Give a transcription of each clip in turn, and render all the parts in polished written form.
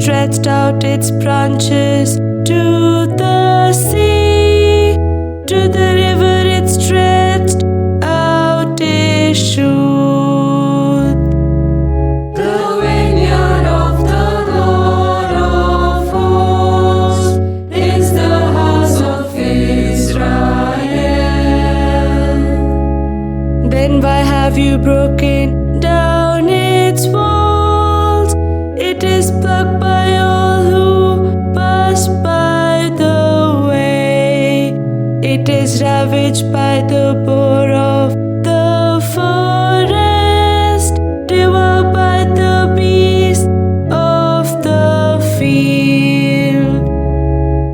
stretched out its branches to the sea. To the river it stretched out its shoot. The vineyard of the Lord of hosts is the house of Israel. Then why have you broken down its walls? It is plucked by all who pass by the way. It is ravaged by the boar of the forest, devoured by the beasts of the field.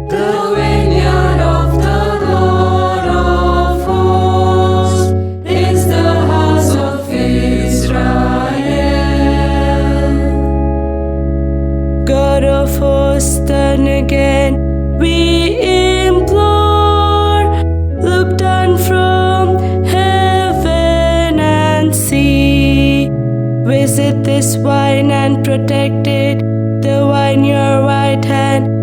The vineyard of the Lord of hosts is the house of Israel. God of hosts, turn again, we implore. Look down from heaven and see. Visit this vine and protect it, the vine your right hand